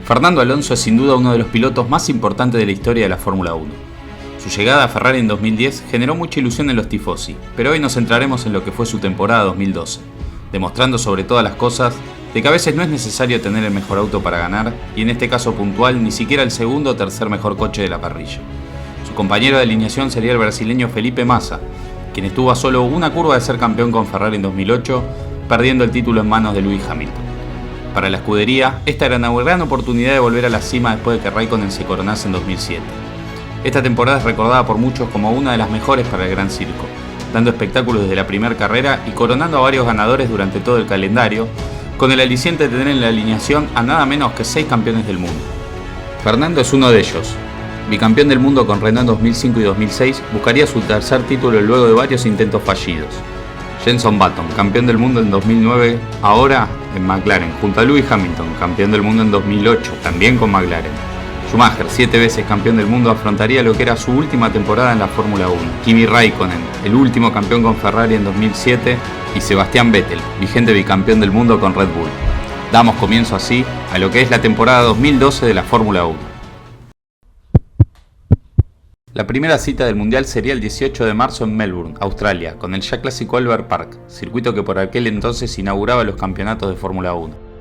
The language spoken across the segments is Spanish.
Fernando Alonso es sin duda uno de los pilotos más importantes de la historia de la Fórmula 1. Su llegada a Ferrari en 2010 generó mucha ilusión en los tifosi, pero hoy nos centraremos en lo que fue su temporada 2012, demostrando sobre todas las cosas de que a veces no es necesario tener el mejor auto para ganar, y en este caso puntual ni siquiera el segundo o tercer mejor coche de la parrilla. Su compañero de alineación sería el brasileño Felipe Massa, quien estuvo a solo una curva de ser campeón con Ferrari en 2008, perdiendo el título en manos de Lewis Hamilton. Para la escudería, esta era una gran oportunidad de volver a la cima después de que Raikkonen se coronase en 2007. Esta temporada es recordada por muchos como una de las mejores para el Gran Circo, dando espectáculos desde la primera carrera y coronando a varios ganadores durante todo el calendario, con el aliciente de tener en la alineación a nada menos que 6 campeones del mundo. Fernando es uno de ellos. Bicampeón del mundo con Renault en 2005 y 2006, buscaría su tercer título luego de varios intentos fallidos. Jenson Button, campeón del mundo en 2009, ahora en McLaren, junto a Lewis Hamilton, campeón del mundo en 2008, también con McLaren. Schumacher, 7 veces campeón del mundo, afrontaría lo que era su última temporada en la Fórmula 1. Kimi Raikkonen, el último campeón con Ferrari en 2007, y Sebastian Vettel, vigente bicampeón del mundo con Red Bull. Damos comienzo así a lo que es la temporada 2012 de la Fórmula 1. La primera cita del Mundial sería el 18 de marzo en Melbourne, Australia, con el ya clásico Albert Park, circuito que por aquel entonces inauguraba los campeonatos de Fórmula 1.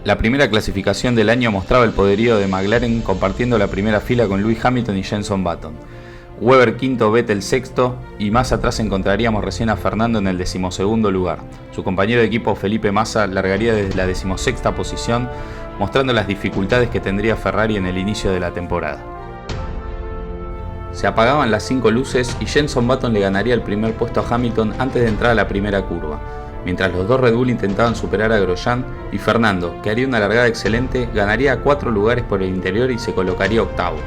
La primera clasificación del año mostraba el poderío de McLaren compartiendo la primera fila con Lewis Hamilton y Jenson Button. Webber quinto, Vettel sexto, y más atrás encontraríamos recién a Fernando en el 12º lugar. Su compañero de equipo Felipe Massa largaría desde la 16ª posición, mostrando las dificultades que tendría Ferrari en el inicio de la temporada. Se apagaban las 5 luces y Jenson Button le ganaría el primer puesto a Hamilton antes de entrar a la primera curva, mientras los dos Red Bull intentaban superar a Grosjean, y Fernando, que haría una largada excelente, ganaría 4 lugares por el interior y se colocaría octavo.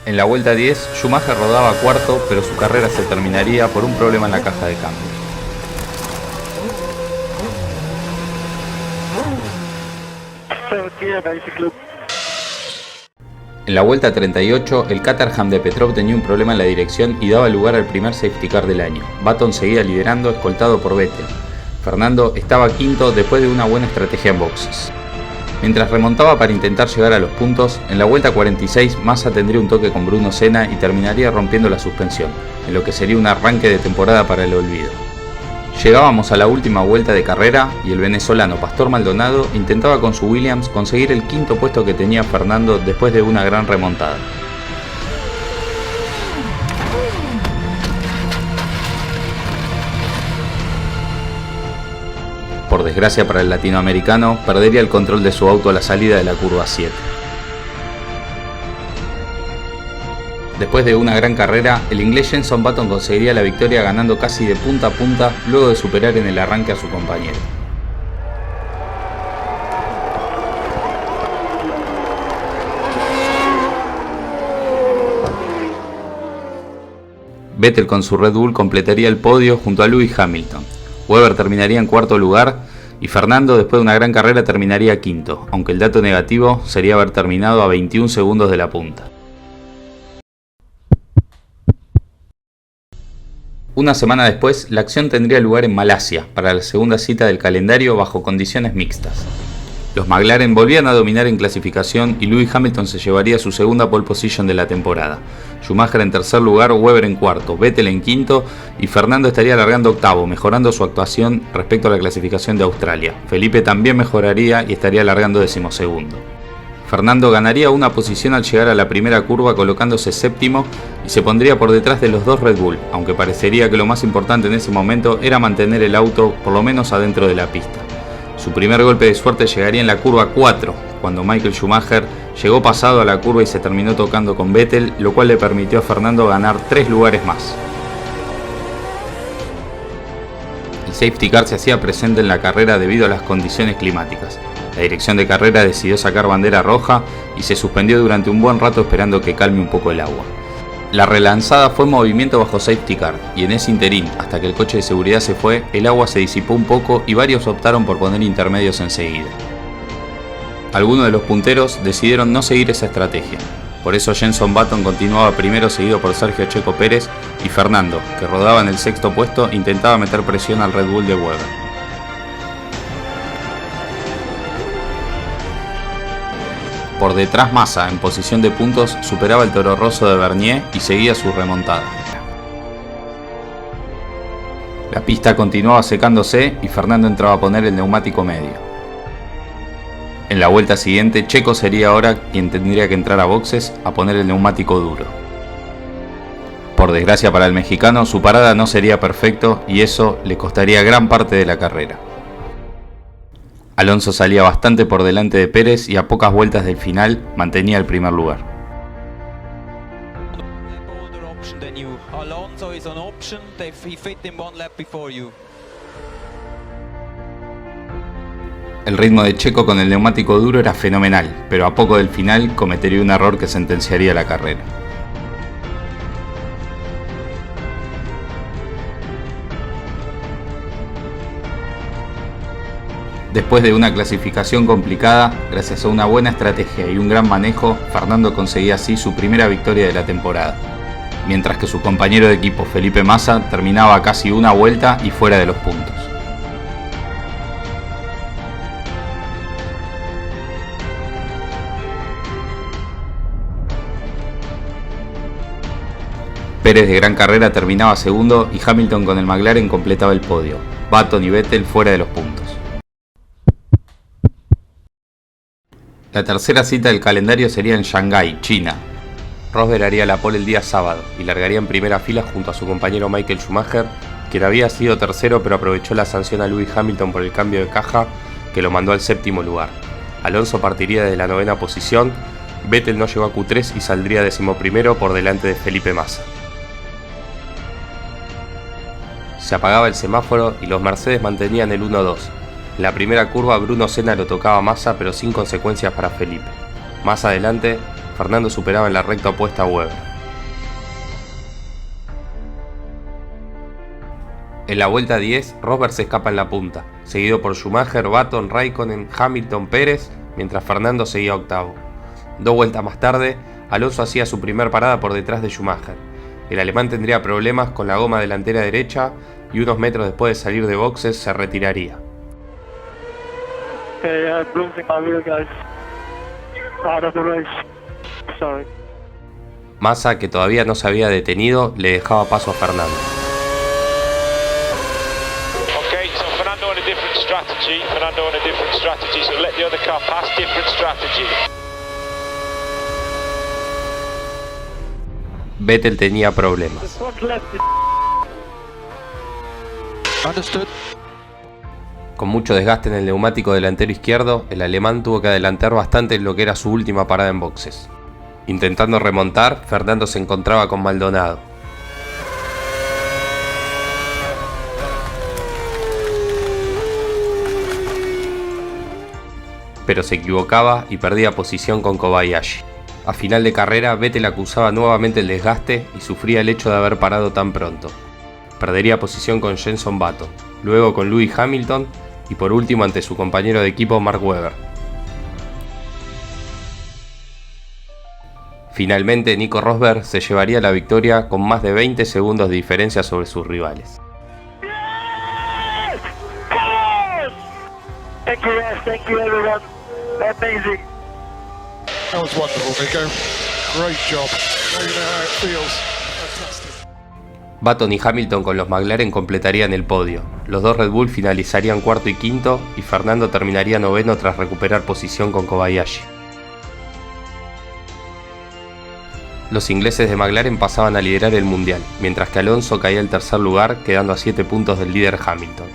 En la vuelta 10, Schumacher rodaba cuarto, pero su carrera se terminaría por un problema en la caja de cambios. En la vuelta 38, el Caterham de Petrov tenía un problema en la dirección y daba lugar al primer safety car del año. Button seguía liderando, escoltado por Vettel. Fernando estaba quinto después de una buena estrategia en boxes. Mientras remontaba para intentar llegar a los puntos, en la vuelta 46 Massa tendría un toque con Bruno Senna y terminaría rompiendo la suspensión, en lo que sería un arranque de temporada para el olvido. Llegábamos a la última vuelta de carrera y el venezolano Pastor Maldonado intentaba con su Williams conseguir el quinto puesto que tenía Fernando después de una gran remontada. Por desgracia para el latinoamericano, perdería el control de su auto a la salida de la curva 7. Después de una gran carrera, el inglés Jenson Button conseguiría la victoria ganando casi de punta a punta luego de superar en el arranque a su compañero. Vettel con su Red Bull completaría el podio junto a Lewis Hamilton. Webber terminaría en cuarto lugar y Fernando, después de una gran carrera, terminaría quinto, aunque el dato negativo sería haber terminado a 21 segundos de la punta. Una semana después, la acción tendría lugar en Malasia, para la segunda cita del calendario bajo condiciones mixtas. Los McLaren volvían a dominar en clasificación y Lewis Hamilton se llevaría su segunda pole position de la temporada. Schumacher en tercer lugar, Webber en cuarto, Vettel en quinto y Fernando estaría largando octavo, mejorando su actuación respecto a la clasificación de Australia. Felipe también mejoraría y estaría largando 12º. Fernando ganaría una posición al llegar a la primera curva colocándose séptimo y se pondría por detrás de los dos Red Bull, aunque parecería que lo más importante en ese momento era mantener el auto por lo menos adentro de la pista. Su primer golpe de suerte llegaría en la curva 4, cuando Michael Schumacher llegó pasado a la curva y se terminó tocando con Vettel, lo cual le permitió a Fernando ganar 3 lugares más. El safety car se hacía presente en la carrera debido a las condiciones climáticas. La dirección de carrera decidió sacar bandera roja y se suspendió durante un buen rato esperando que calme un poco el agua. La relanzada fue en movimiento bajo safety car y en ese interín, hasta que el coche de seguridad se fue, el agua se disipó un poco y varios optaron por poner intermedios enseguida. Algunos de los punteros decidieron no seguir esa estrategia. Por eso Jenson Button continuaba primero, seguido por Sergio Checo Pérez, y Fernando, que rodaba en el sexto puesto, intentaba meter presión al Red Bull de Webber. Por detrás Massa, en posición de puntos, superaba el Toro Rosso de Bernier y seguía su remontada. La pista continuaba secándose y Fernando entraba a poner el neumático medio. En la vuelta siguiente, Checo sería ahora quien tendría que entrar a boxes a poner el neumático duro. Por desgracia para el mexicano, su parada no sería perfecto y eso le costaría gran parte de la carrera. Alonso salía bastante por delante de Pérez y a pocas vueltas del final mantenía el primer lugar. El ritmo de Checo con el neumático duro era fenomenal, pero a poco del final cometería un error que sentenciaría la carrera. Después de una clasificación complicada, gracias a una buena estrategia y un gran manejo, Fernando conseguía así su primera victoria de la temporada, mientras que su compañero de equipo Felipe Massa terminaba casi una vuelta y fuera de los puntos. Pérez de gran carrera terminaba segundo y Hamilton con el McLaren completaba el podio, Button y Vettel fuera de los puntos. La tercera cita del calendario sería en Shanghái, China. Rosberg haría la pole el día sábado y largaría en primera fila junto a su compañero Michael Schumacher, quien había sido tercero pero aprovechó la sanción a Lewis Hamilton por el cambio de caja que lo mandó al séptimo lugar. Alonso partiría de la novena posición, Vettel no llegó a Q3 y saldría 11º por delante de Felipe Massa. Se apagaba el semáforo y los Mercedes mantenían el 1-2. En la primera curva Bruno Senna lo tocaba a Massa pero sin consecuencias para Felipe. Más adelante, Fernando superaba en la recta opuesta a Webber. En la vuelta 10, Rosberg se escapa en la punta, seguido por Schumacher, Button, Raikkonen, Hamilton, Pérez, mientras Fernando seguía octavo. 2 vueltas más tarde, Alonso hacía su primer parada por detrás de Schumacher. El alemán tendría problemas con la goma delantera derecha y unos metros después de salir de boxes se retiraría. Massa, que todavía no se había detenido, le dejaba paso a Fernando. Vettel tenía problemas. Con mucho desgaste en el neumático delantero izquierdo, el alemán tuvo que adelantar bastante en lo que era su última parada en boxes. Intentando remontar, Fernando se encontraba con Maldonado. Pero se equivocaba y perdía posición con Kobayashi. A final de carrera, Vettel acusaba nuevamente el desgaste y sufría el hecho de haber parado tan pronto. Perdería posición con Jenson Button, luego con Lewis Hamilton y por último ante su compañero de equipo Mark Webber. Finalmente, Nico Rosberg se llevaría la victoria con más de 20 segundos de diferencia sobre sus rivales. Thank you everyone. Amazing. That was wonderful, Nico. Great job. Now you know how it feels. Fantastic. Button y Hamilton con los McLaren completarían el podio. Los dos Red Bull finalizarían cuarto y quinto y Fernando terminaría noveno tras recuperar posición con Kobayashi. Los ingleses de McLaren pasaban a liderar el mundial, mientras que Alonso caía al tercer lugar, quedando a 7 puntos del líder Hamilton.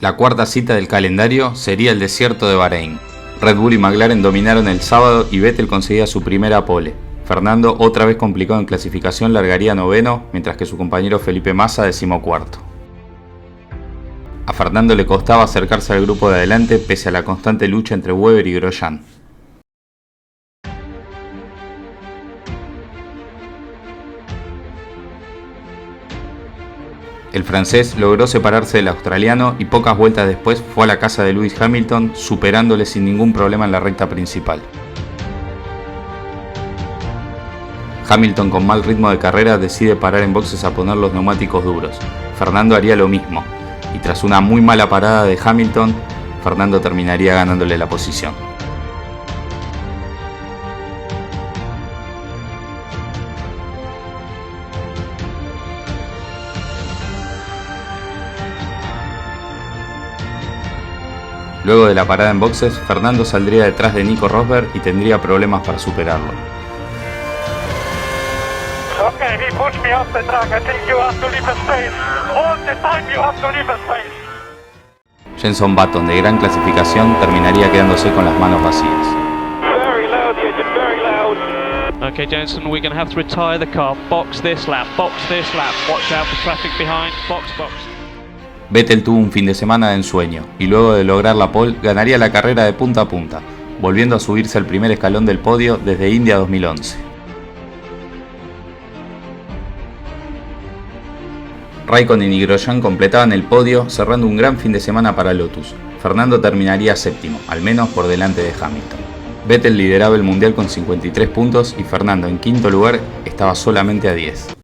La cuarta cita del calendario sería el desierto de Bahrein. Red Bull y McLaren dominaron el sábado y Vettel conseguía su primera pole. Fernando, otra vez complicado en clasificación, largaría noveno, mientras que su compañero Felipe Massa 14º. A Fernando le costaba acercarse al grupo de adelante pese a la constante lucha entre Webber y Grosjean. El francés logró separarse del australiano y pocas vueltas después fue a la casa de Lewis Hamilton, superándole sin ningún problema en la recta principal. Hamilton, con mal ritmo de carrera, decide parar en boxes a poner los neumáticos duros. Fernando haría lo mismo, y tras una muy mala parada de Hamilton, Fernando terminaría ganándole la posición. Luego de la parada en boxes, Fernando saldría detrás de Nico Rosberg y tendría problemas para superarlo. Okay, he pushed me off the track. I think you have to leave the space. All the time you have to leave the space. Jenson Button, de gran clasificación, terminaría quedándose con las manos vacías. Very loud, the engine, very loud. Okay, Jenson, we're going to have to retire the car. Box this lap, box this lap. Watch out for traffic behind. Box, box. Vettel tuvo un fin de semana de ensueño y luego de lograr la pole ganaría la carrera de punta a punta, volviendo a subirse al primer escalón del podio desde India 2011. Raikkonen y Grosjean completaban el podio, cerrando un gran fin de semana para Lotus. Fernando terminaría séptimo, al menos por delante de Hamilton. Vettel lideraba el mundial con 53 puntos y Fernando en quinto lugar estaba solamente a 10.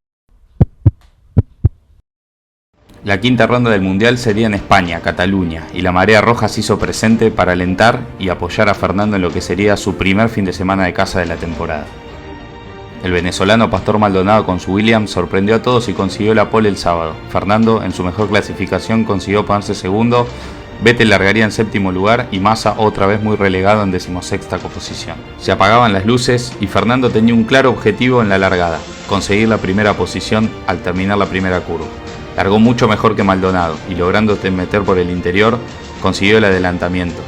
La quinta ronda del mundial sería en España, Cataluña, y la marea roja se hizo presente para alentar y apoyar a Fernando en lo que sería su primer fin de semana de casa de la temporada. El venezolano Pastor Maldonado con su Williams sorprendió a todos y consiguió la pole el sábado. Fernando, en su mejor clasificación, consiguió ponerse segundo, Vettel largaría en séptimo lugar y Massa otra vez muy relegado en 16ª posición. Se apagaban las luces y Fernando tenía un claro objetivo en la largada, conseguir la primera posición al terminar la primera curva. Largó mucho mejor que Maldonado y logrando meter por el interior, consiguió el adelantamiento.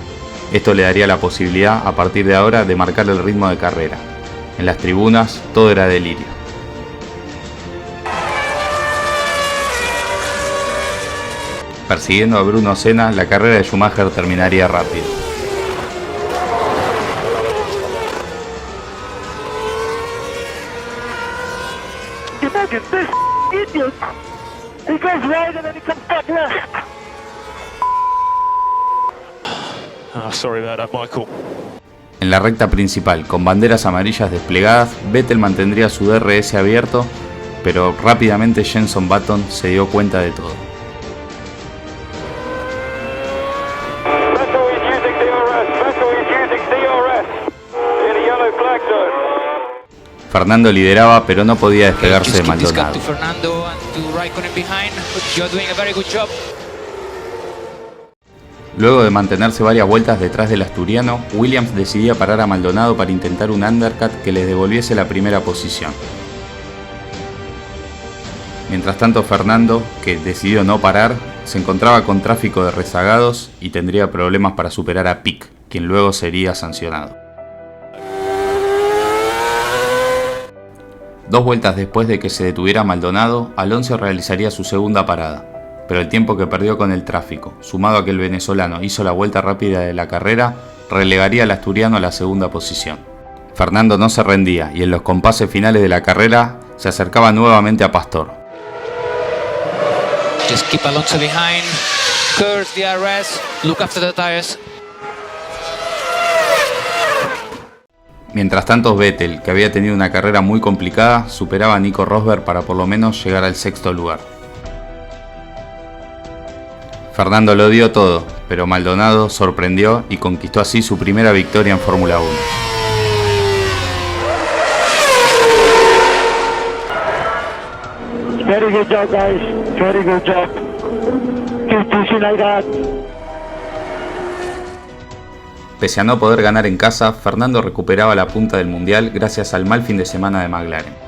Esto le daría la posibilidad a partir de ahora de marcar el ritmo de carrera. En las tribunas todo era delirio. Persiguiendo a Bruno Senna, la carrera de Schumacher terminaría rápido. Imagine this idiot. He goes right and then he comes back left. Oh, sorry about that, Michael. En la recta principal, con banderas amarillas desplegadas, Vettel mantendría su DRS abierto, pero rápidamente Jenson Button se dio cuenta de todo. Vettel is using DRS. Vettel is using DRS in a yellow flag zone. Fernando lideraba, pero no podía despegarse de Maldonado. Fernando and to Raikkonen behind. You're doing a very good job. Luego de mantenerse varias vueltas detrás del asturiano, Williams decidía parar a Maldonado para intentar un undercut que les devolviese la primera posición. Mientras tanto, Fernando, que decidió no parar, se encontraba con tráfico de rezagados y tendría problemas para superar a Pic, quien luego sería sancionado. 2 vueltas después de que se detuviera Maldonado, Alonso realizaría su segunda parada, pero el tiempo que perdió con el tráfico, sumado a que el venezolano hizo la vuelta rápida de la carrera, relegaría al asturiano a la segunda posición. Fernando no se rendía y en los compases finales de la carrera se acercaba nuevamente a Pastor. Just keep Alonso behind. Curse DRS. Look after the tires. Mientras tanto, Vettel, que había tenido una carrera muy complicada, superaba a Nico Rosberg para por lo menos llegar al sexto lugar. Fernando lo dio todo, pero Maldonado sorprendió y conquistó así su primera victoria en Fórmula 1. Very good job, guys. Very good job. Keep pushing like that. Pese a no poder ganar en casa, Fernando recuperaba la punta del mundial gracias al mal fin de semana de McLaren.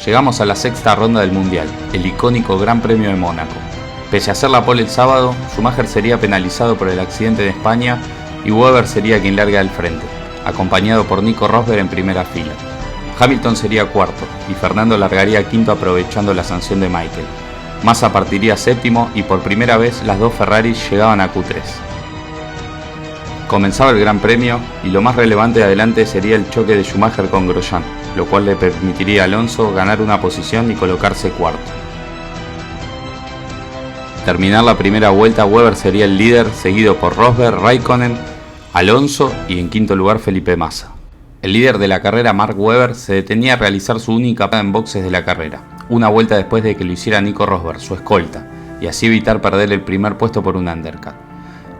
Llegamos a la sexta ronda del Mundial, el icónico Gran Premio de Mónaco. Pese a hacer la pole el sábado, Schumacher sería penalizado por el accidente de España y Webber sería quien larga al frente, acompañado por Nico Rosberg en primera fila. Hamilton sería cuarto y Fernando largaría quinto aprovechando la sanción de Michael. Massa partiría séptimo y por primera vez las dos Ferraris llegaban a Q3. Comenzaba el Gran Premio y lo más relevante de adelante sería el choque de Schumacher con Grosjean, lo cual le permitiría a Alonso ganar una posición y colocarse cuarto. Terminar la primera vuelta, Webber sería el líder, seguido por Rosberg, Raikkonen, Alonso y en quinto lugar Felipe Massa. El líder de la carrera, Mark Webber, se detenía a realizar su única parada en boxes de la carrera, una vuelta después de que lo hiciera Nico Rosberg, su escolta, y así evitar perder el primer puesto por un undercut.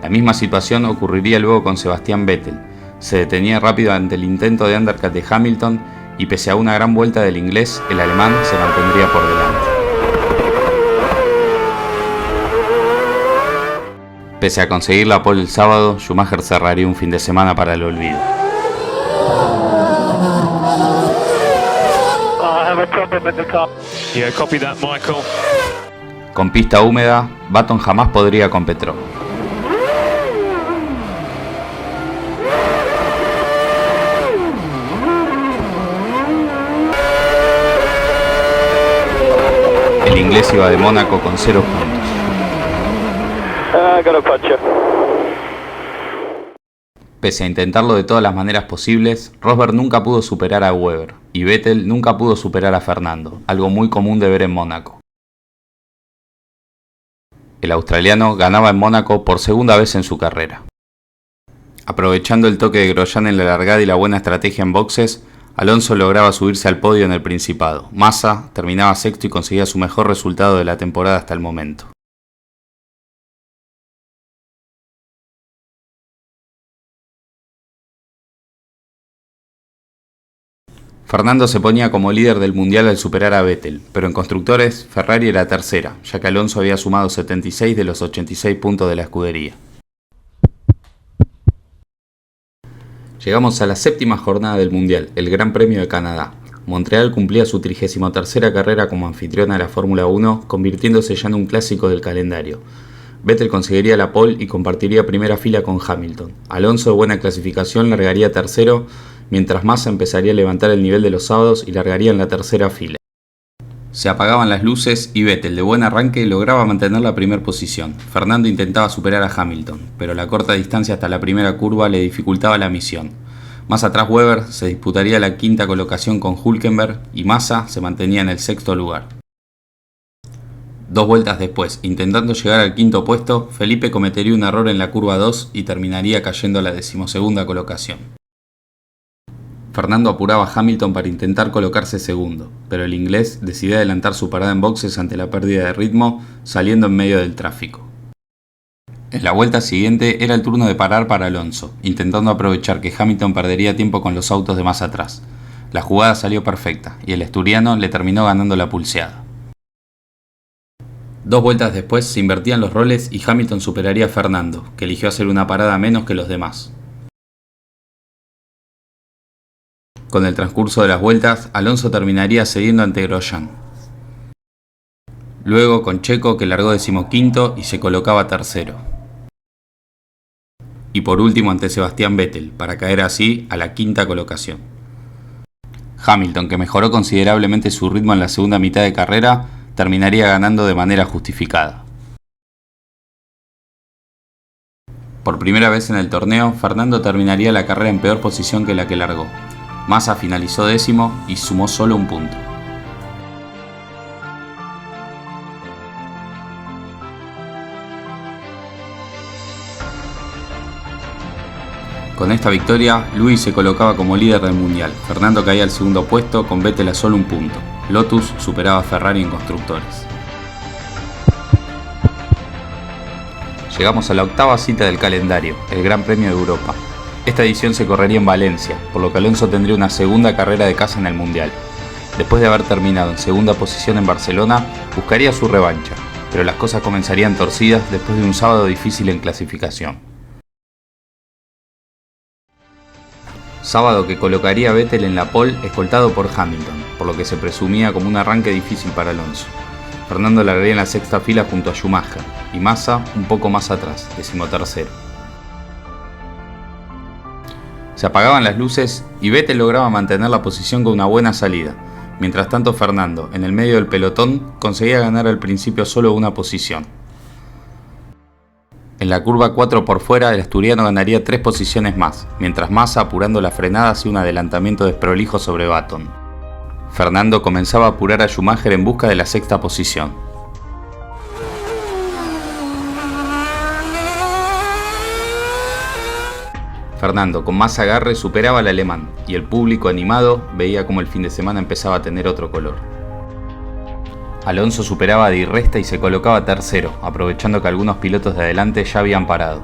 La misma situación ocurriría luego con Sebastian Vettel. Se detenía rápido ante el intento de undercut de Hamilton y pese a una gran vuelta del inglés, el alemán se mantendría por delante. Pese a conseguir la pole el sábado, Schumacher cerraría un fin de semana para el olvido. Yeah, copy that, Michael. Con pista húmeda, Button jamás podría con Petrov. El inglés iba de Mónaco con 0 puntos. Got a puncher. Pese a intentarlo de todas las maneras posibles, Rosberg nunca pudo superar a Webber y Vettel nunca pudo superar a Fernando, algo muy común de ver en Mónaco. El australiano ganaba en Mónaco por segunda vez en su carrera. Aprovechando el toque de Grosjean en la largada y la buena estrategia en boxes, Alonso lograba subirse al podio en el Principado. Massa terminaba sexto y conseguía su mejor resultado de la temporada hasta el momento. Fernando se ponía como líder del mundial al superar a Vettel, pero en constructores Ferrari era tercera, ya que Alonso había sumado 76 de los 86 puntos de la escudería. Llegamos a la séptima jornada del mundial, el Gran Premio de Canadá. Montreal cumplía su 33ª carrera como anfitriona de la Fórmula 1, convirtiéndose ya en un clásico del calendario. Vettel conseguiría la pole y compartiría primera fila con Hamilton. Alonso, de buena clasificación, largaría tercero, mientras Massa empezaría a levantar el nivel de los sábados y largaría en la tercera fila. Se apagaban las luces y Vettel, de buen arranque, lograba mantener la primera posición. Fernando intentaba superar a Hamilton, pero la corta distancia hasta la primera curva le dificultaba la misión. Más atrás Webber se disputaría la quinta colocación con Hülkenberg y Massa se mantenía en el sexto lugar. 2 vueltas después, intentando llegar al quinto puesto, Felipe cometería un error en la curva 2 y terminaría cayendo a la 12ª colocación. Fernando apuraba a Hamilton para intentar colocarse segundo, pero el inglés decidió adelantar su parada en boxes ante la pérdida de ritmo, saliendo en medio del tráfico. En la vuelta siguiente era el turno de parar para Alonso, intentando aprovechar que Hamilton perdería tiempo con los autos de más atrás. La jugada salió perfecta y el asturiano le terminó ganando la pulseada. 2 vueltas después se invertían los roles y Hamilton superaría a Fernando, que eligió hacer una parada menos que los demás. Con el transcurso de las vueltas, Alonso terminaría cediendo ante Grosjean. Luego con Checo, que largó 15º y se colocaba tercero. Y por último ante Sebastian Vettel, para caer así a la 5ª colocación. Hamilton, que mejoró considerablemente su ritmo en la segunda mitad de carrera, terminaría ganando de manera justificada. Por primera vez en el torneo, Fernando terminaría la carrera en peor posición que la que largó. Massa finalizó 10º y sumó solo un punto. Con esta victoria, Lewis se colocaba como líder del mundial. Fernando caía al segundo puesto con Vettel a solo un punto. Lotus superaba a Ferrari en constructores. Llegamos a la 8ª cita del calendario, el Gran Premio de Europa. Esta edición se correría en Valencia, por lo que Alonso tendría una segunda carrera de casa en el Mundial. Después de haber terminado en segunda posición en Barcelona, buscaría su revancha, pero las cosas comenzarían torcidas después de un sábado difícil en clasificación. Sábado que colocaría a Vettel en la pole escoltado por Hamilton, por lo que se presumía como un arranque difícil para Alonso. Fernando largaría en la 6ª fila junto a Schumacher, y Massa un poco más atrás, 13º. Se apagaban las luces y Vettel lograba mantener la posición con una buena salida, Mientras tanto, Fernando, en el medio del pelotón, conseguía ganar al principio solo una posición. En la curva 4 por fuera, el asturiano ganaría 3 posiciones más, mientras Massa, apurando la frenada, hacía un adelantamiento desprolijo sobre Button. Fernando comenzaba a apurar a Schumacher en busca de la 6ª posición. Fernando, con más agarre, superaba al alemán, y el público, animado, veía como el fin de semana empezaba a tener otro color. Alonso superaba a Di Resta y se colocaba tercero, aprovechando que algunos pilotos de adelante ya habían parado.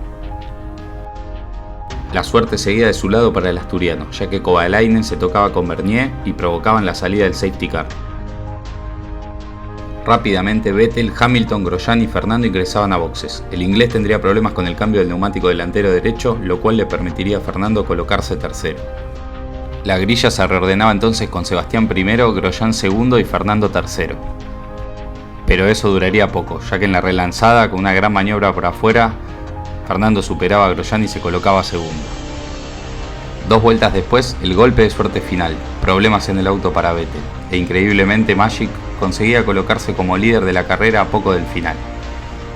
La suerte seguía de su lado para el asturiano, ya que Kovalainen se tocaba con Bernier y provocaban la salida del safety car. Rápidamente Vettel, Hamilton, Grosjean y Fernando ingresaban a boxes. El inglés tendría problemas con el cambio del neumático delantero derecho, lo cual le permitiría a Fernando colocarse tercero. La grilla se reordenaba entonces con Sebastián primero, Grosjean segundo y Fernando tercero. Pero eso duraría poco, ya que en la relanzada, con una gran maniobra por afuera, Fernando superaba a Grosjean y se colocaba segundo. 2 vueltas después, el golpe de suerte final, problemas en el auto para Vettel, e increíblemente Magic conseguía colocarse como líder de la carrera a poco del final.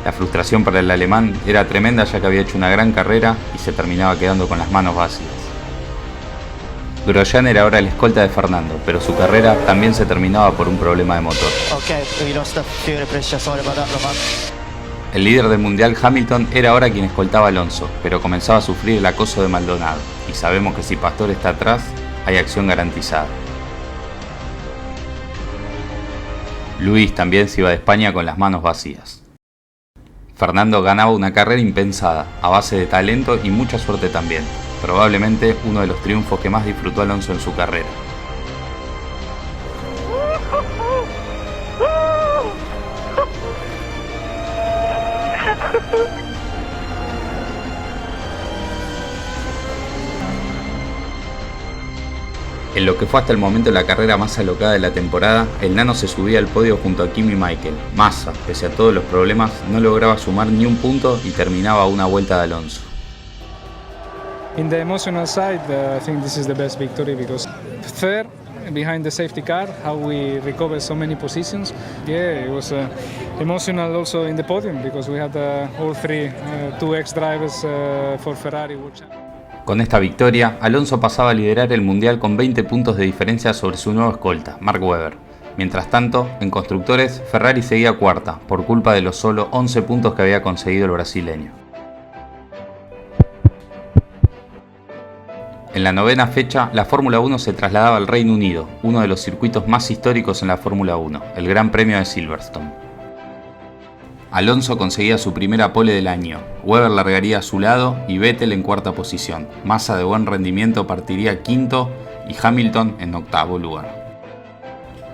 La frustración para el alemán era tremenda, ya que había hecho una gran carrera y se terminaba quedando con las manos vacías. Grosjean era ahora el escolta de Fernando, pero su carrera también se terminaba por un problema de motor. El líder del mundial, Hamilton, era ahora quien escoltaba a Alonso, pero comenzaba a sufrir el acoso de Maldonado, y sabemos que si Pastor está atrás, hay acción garantizada. Luis también se iba de España con las manos vacías. Fernando ganaba una carrera impensada, a base de talento y mucha suerte también. Probablemente uno de los triunfos que más disfrutó Alonso en su carrera. En lo que fue hasta el momento la carrera más alocada de la temporada, el nano se subía al podio junto a Kimi Michael. Massa, pese a todos los problemas, no lograba sumar ni un punto y terminaba a una vuelta de Alonso. In the emotional side, I think this is the best victory because third behind the safety car, how we recovered so many positions. Yeah, it was emotional also in the podium because we had all three, 2 ex-drivers for Ferrari. Con esta victoria, Alonso pasaba a liderar el mundial con 20 puntos de diferencia sobre su nuevo escolta, Mark Webber. Mientras tanto, en constructores, Ferrari seguía cuarta, por culpa de los solo 11 puntos que había conseguido el brasileño. En la 9ª fecha, la Fórmula 1 se trasladaba al Reino Unido, uno de los circuitos más históricos en la Fórmula 1, el Gran Premio de Silverstone. Alonso conseguía su primera pole del año, Webber largaría a su lado y Vettel en 4ª posición, Massa de buen rendimiento partiría 5º y Hamilton en 8º lugar.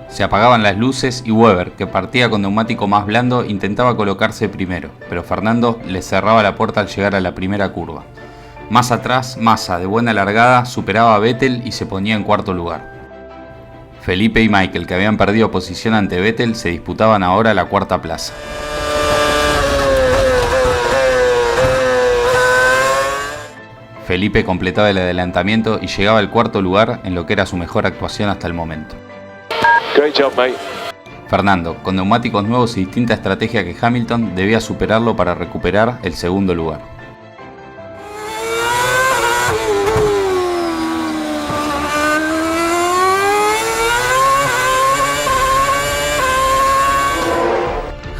Se apagaban las luces y Webber, que partía con neumático más blando, intentaba colocarse primero, pero Fernando le cerraba la puerta al llegar a la primera curva. Más atrás, Massa, de buena largada, superaba a Vettel y se ponía en 4º lugar. Felipe y Michael, que habían perdido posición ante Vettel, se disputaban ahora la 4ª plaza. Felipe completaba el adelantamiento y llegaba al 4º lugar en lo que era su mejor actuación hasta el momento. Great job, mate. Fernando, con neumáticos nuevos y distinta estrategia que Hamilton, debía superarlo para recuperar el 2º lugar.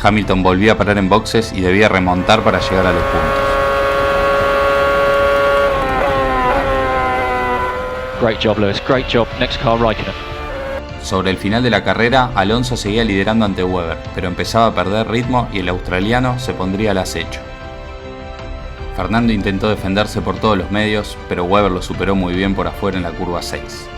Hamilton volvía a parar en boxes y debía remontar para llegar a los puntos. Great job, Lewis. Great job. Next car, Raikkonen. Sobre el final de la carrera, Alonso seguía liderando ante Webber, pero empezaba a perder ritmo y el australiano se pondría al acecho. Fernando intentó defenderse por todos los medios, pero Webber lo superó muy bien por afuera en la curva 6.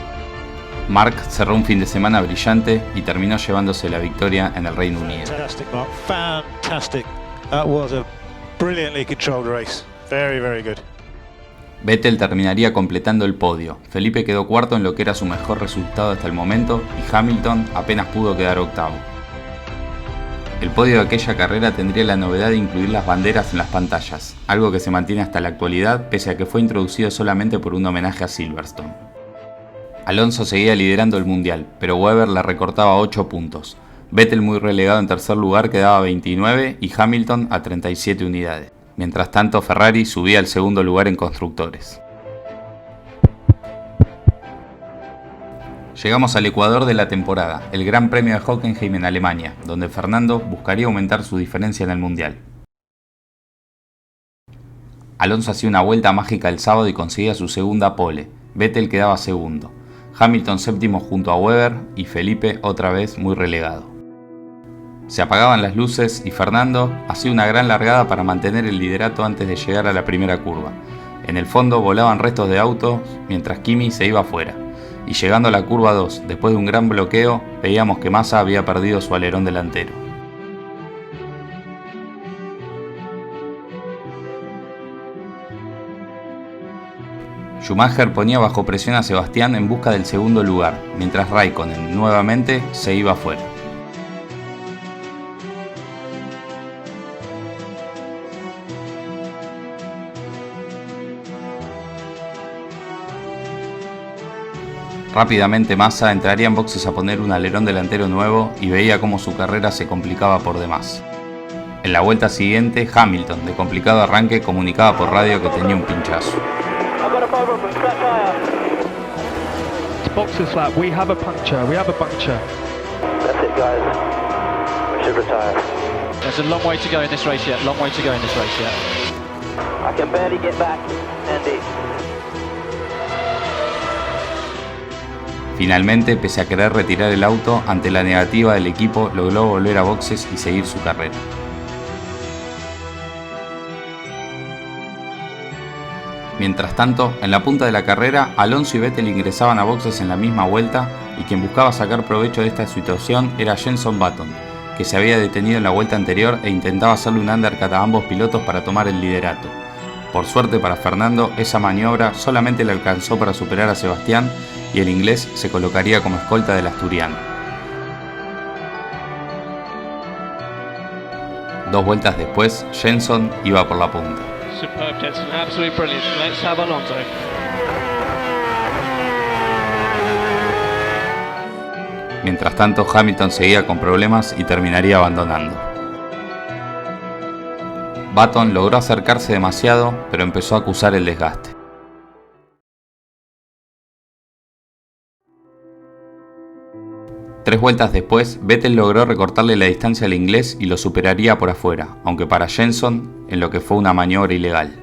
Mark cerró un fin de semana brillante y terminó llevándose la victoria en el Reino Unido. Fantastic, Mark. Fantastic. That was a brilliantly controlled race. Very, very good. Vettel terminaría completando el podio. Felipe quedó 4º en lo que era su mejor resultado hasta el momento y Hamilton apenas pudo quedar 8º. El podio de aquella carrera tendría la novedad de incluir las banderas en las pantallas, algo que se mantiene hasta la actualidad pese a que fue introducido solamente por un homenaje a Silverstone. Alonso seguía liderando el mundial, pero Webber la recortaba a 8 puntos. Vettel, muy relegado en tercer lugar, quedaba a 29 y Hamilton a 37 unidades. Mientras tanto, Ferrari subía al segundo lugar en constructores. Llegamos al ecuador de la temporada, el Gran Premio de Hockenheim en Alemania, donde Fernando buscaría aumentar su diferencia en el mundial. Alonso hacía una vuelta mágica el sábado y conseguía su segunda pole. Vettel quedaba segundo. Hamilton séptimo junto a Webber y Felipe otra vez muy relegado. Se apagaban las luces y Fernando hacía una gran largada para mantener el liderato antes de llegar a la primera curva. En el fondo volaban restos de autos mientras Kimi se iba afuera. Y llegando a la curva 2, después de un gran bloqueo, veíamos que Massa había perdido su alerón delantero. Schumacher ponía bajo presión a Sebastián en busca del segundo lugar, mientras Raikkonen nuevamente se iba afuera. Rápidamente Massa entraría en boxes a poner un alerón delantero nuevo y veía cómo su carrera se complicaba por demás. En la vuelta siguiente, Hamilton, de complicado arranque, comunicaba por radio que tenía un pinchazo. Box this lap, we have a puncture. That's it, guys. We should retire. There's a long way to go in this race yet. I can barely get back, Andy. Finalmente, pese a querer retirar el auto, ante la negativa del equipo, logró volver a boxes y seguir su carrera. Mientras tanto, en la punta de la carrera, Alonso y Vettel ingresaban a boxes en la misma vuelta y quien buscaba sacar provecho de esta situación era Jenson Button, que se había detenido en la vuelta anterior e intentaba hacerle un undercut a ambos pilotos para tomar el liderato. Por suerte para Fernando, esa maniobra solamente le alcanzó para superar a Sebastián y el inglés se colocaría como escolta del asturiano. 2 vueltas después, Jenson iba por la punta. Superb, Jenson, absolutely brilliant. Let's have Alonso. Mientras tanto, Hamilton seguía con problemas y terminaría abandonando. Button logró acercarse demasiado, pero empezó a acusar el desgaste. Tres vueltas después, Vettel logró recortarle la distancia al inglés y lo superaría por afuera, aunque para Jenson, en lo que fue una maniobra ilegal.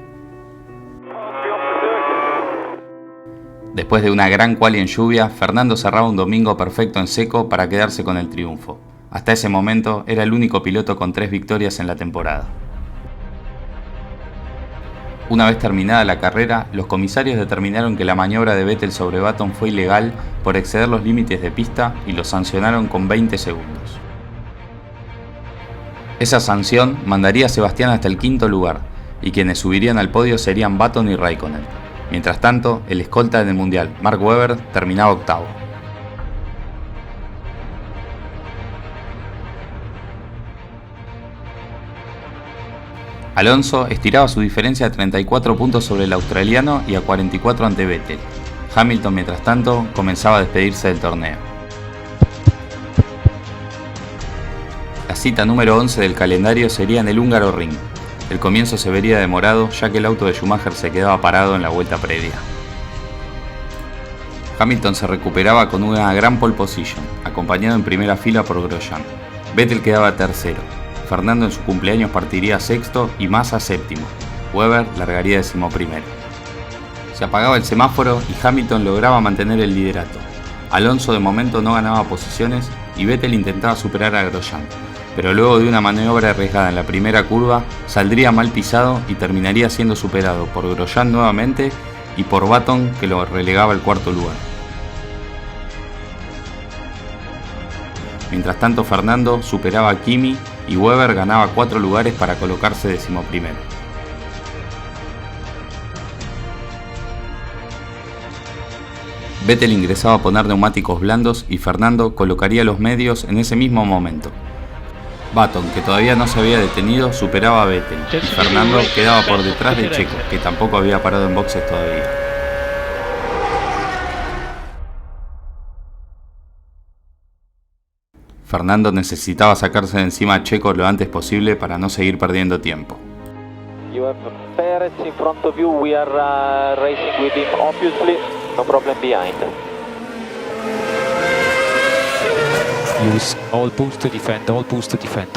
Después de una gran quali en lluvia, Fernando cerraba un domingo perfecto en seco para quedarse con el triunfo. Hasta ese momento era el único piloto con 3 victorias en la temporada. Una vez terminada la carrera, los comisarios determinaron que la maniobra de Vettel sobre Button fue ilegal por exceder los límites de pista y lo sancionaron con 20 segundos. Esa sanción mandaría a Sebastián hasta el 5º lugar, y quienes subirían al podio serían Button y Raikkonen. Mientras tanto, el escolta en el mundial, Mark Webber, terminaba 8º. Alonso estiraba su diferencia a 34 puntos sobre el australiano y a 44 ante Vettel. Hamilton, mientras tanto, comenzaba a despedirse del torneo. La cita número 11 del calendario sería en el húngaro Ring. El comienzo se vería demorado, ya que el auto de Schumacher se quedaba parado en la vuelta previa. Hamilton se recuperaba con una gran pole position, acompañado en primera fila por Grosjean. Vettel quedaba tercero. Fernando en su cumpleaños partiría 6º y Massa 7º. Webber largaría 11º. Se apagaba el semáforo y Hamilton lograba mantener el liderato. Alonso de momento no ganaba posiciones y Vettel intentaba superar a Grosjean, pero luego de una maniobra arriesgada en la primera curva saldría mal pisado y terminaría siendo superado por Grosjean nuevamente y por Button, que lo relegaba al 4º lugar. Mientras tanto, Fernando superaba a Kimi y Webber ganaba 4 lugares para colocarse 11º. Vettel ingresaba a poner neumáticos blandos y Fernando colocaría los medios en ese mismo momento. Button, que todavía no se había detenido, superaba a Vettel y Fernando quedaba por detrás de Checo, que tampoco había parado en boxes todavía. Fernando necesitaba sacarse de encima a Checo lo antes posible para no seguir perdiendo tiempo. You have Perez in front of you. We are racing with him, obviously. No problem behind. Use all boost to defend, all boost to defend.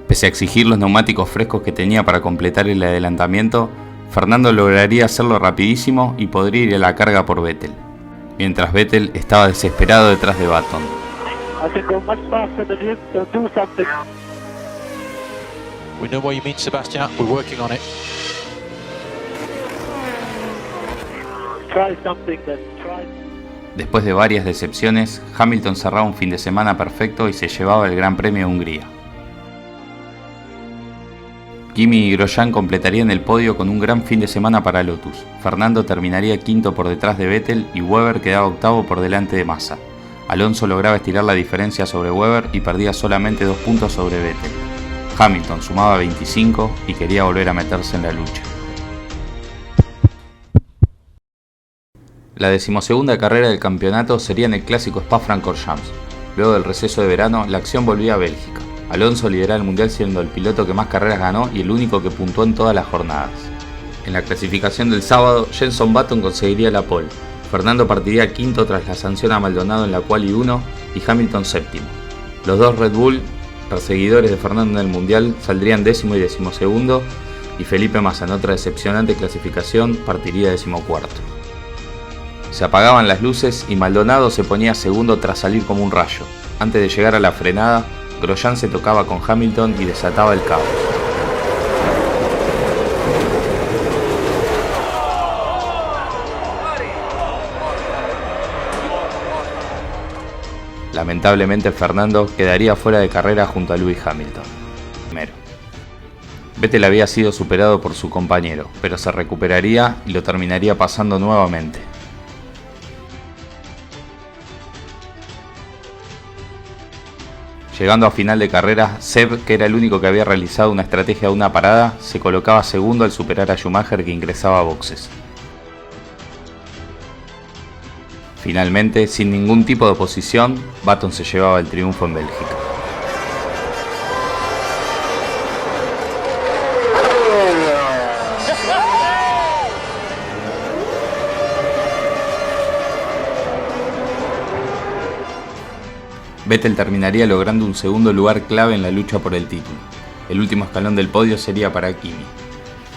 Pese a exigir los neumáticos frescos que tenía para completar el adelantamiento, Fernando lograría hacerlo rapidísimo y podría ir a la carga por Vettel, mientras Vettel estaba desesperado detrás de Button. We know what you mean, Sebastian. We're working on it. Después de varias decepciones, Hamilton cerraba un fin de semana perfecto y se llevaba el Gran Premio de Hungría. Kimi y Grosjean completarían el podio con un gran fin de semana para Lotus. Fernando terminaría quinto por detrás de Vettel y Webber quedaba octavo por delante de Massa. Alonso lograba estirar la diferencia sobre Webber y perdía solamente 2 puntos sobre Vettel. Hamilton sumaba 25 y quería volver a meterse en la lucha. La 12ª carrera del campeonato sería en el clásico Spa-Francorchamps. Luego del receso de verano, la acción volvía a Bélgica. Alonso lideraba el mundial siendo el piloto que más carreras ganó y el único que puntuó en todas las jornadas. En la clasificación del sábado, Jenson Button conseguiría la pole. Fernando partiría quinto tras la sanción a Maldonado en la quali 1 y Hamilton séptimo. Los dos Red Bull, perseguidores de Fernando en el mundial, saldrían décimo y decimosegundo, y Felipe Massa, en otra decepcionante clasificación, partiría decimocuarto. Se apagaban las luces y Maldonado se ponía segundo tras salir como un rayo. Antes de llegar a la frenada, Grosjean se tocaba con Hamilton y desataba el caos. Lamentablemente Fernando quedaría fuera de carrera junto a Lewis Hamilton. Primero. Vettel había sido superado por su compañero, pero se recuperaría y lo terminaría pasando nuevamente. Llegando a final de carrera, Seb, que era el único que había realizado una estrategia de una parada, se colocaba segundo al superar a Schumacher, que ingresaba a boxes. Finalmente, sin ningún tipo de oposición, Button se llevaba el triunfo en Bélgica. Vettel terminaría logrando un segundo lugar clave en la lucha por el título. El último escalón del podio sería para Kimi.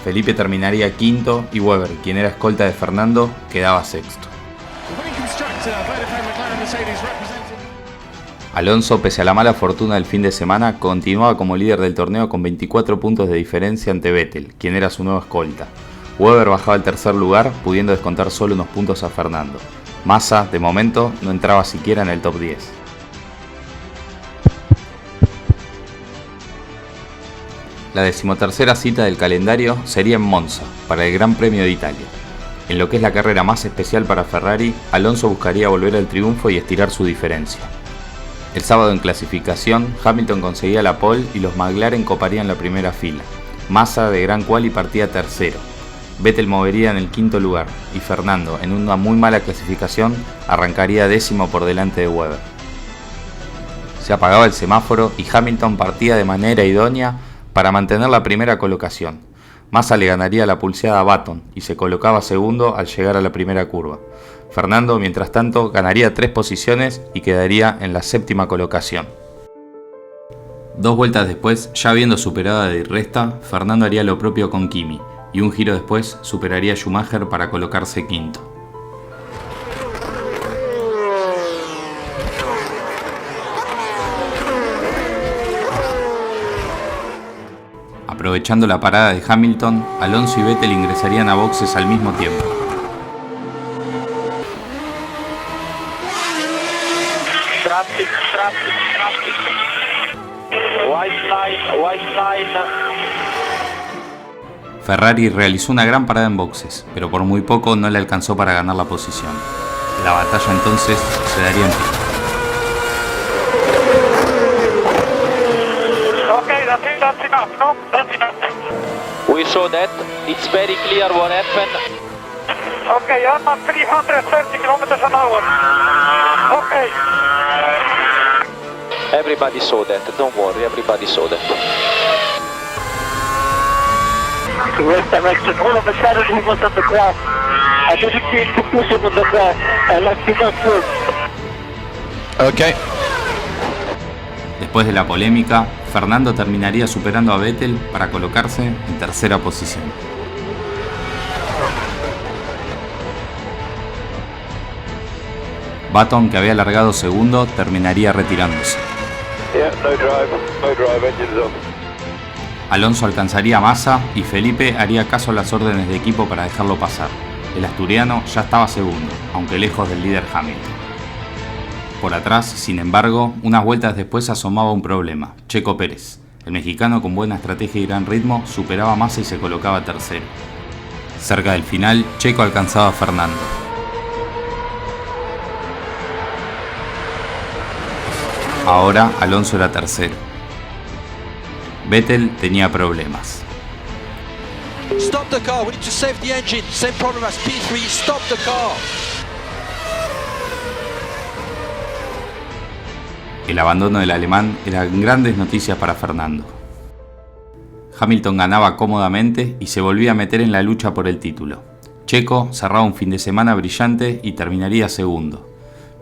Felipe terminaría quinto y Webber, quien era escolta de Fernando, quedaba sexto. Alonso, pese a la mala fortuna del fin de semana, continuaba como líder del torneo con 24 puntos de diferencia ante Vettel, quien era su nuevo escolta. Webber bajaba al tercer lugar, pudiendo descontar solo unos puntos a Fernando. Massa, de momento, no entraba siquiera en el top 10. La 13ª cita del calendario sería en Monza, para el Gran Premio de Italia. En lo que es la carrera más especial para Ferrari, Alonso buscaría volver al triunfo y estirar su diferencia. El sábado en clasificación, Hamilton conseguía la pole y los McLaren coparían la primera fila. Massa de gran quali partía tercero. Vettel movería en el quinto lugar y Fernando, en una muy mala clasificación, arrancaría décimo por delante de Webber. Se apagaba el semáforo y Hamilton partía de manera idónea para mantener la primera colocación. Massa le ganaría la pulseada a Button y se colocaba segundo al llegar a la primera curva. Fernando, mientras tanto, ganaría 3 posiciones y quedaría en la 7ª colocación. 2 vueltas después, ya habiendo superado a Di Resta, Fernando haría lo propio con Kimi y un giro después superaría a Schumacher para colocarse quinto. Aprovechando la parada de Hamilton, Alonso y Vettel ingresarían a boxes al mismo tiempo. Ferrari realizó una gran parada en boxes, pero por muy poco no le alcanzó para ganar la posición. La batalla entonces se daría en pista. We saw that. It's very clear what happened. Okay, I'm at 330 kilometers an hour. Okay. Everybody saw that, don't worry, everybody saw that. Correct direction, all of a sudden he was on the ground. I didn't need to push him on the ground. I left him up first. Okay. Después de la polémica, Fernando terminaría superando a Vettel para colocarse en tercera posición. Button, que había largado segundo, terminaría retirándose. Yeah, no drive, engines off. Alonso alcanzaría a Massa y Felipe haría caso a las órdenes de equipo para dejarlo pasar. El asturiano ya estaba segundo, aunque lejos del líder Hamilton. Por atrás, sin embargo, unas vueltas después asomaba un problema: Checo Pérez. El mexicano, con buena estrategia y gran ritmo, superaba a Massa y se colocaba tercero. Cerca del final, Checo alcanzaba a Fernando. Ahora Alonso era tercero. Vettel tenía problemas. Stop the car, we need to save the engine. Same problem as P3, stop the car. El abandono del alemán eran grandes noticias para Fernando. Hamilton ganaba cómodamente y se volvía a meter en la lucha por el título. Checo cerraba un fin de semana brillante y terminaría segundo.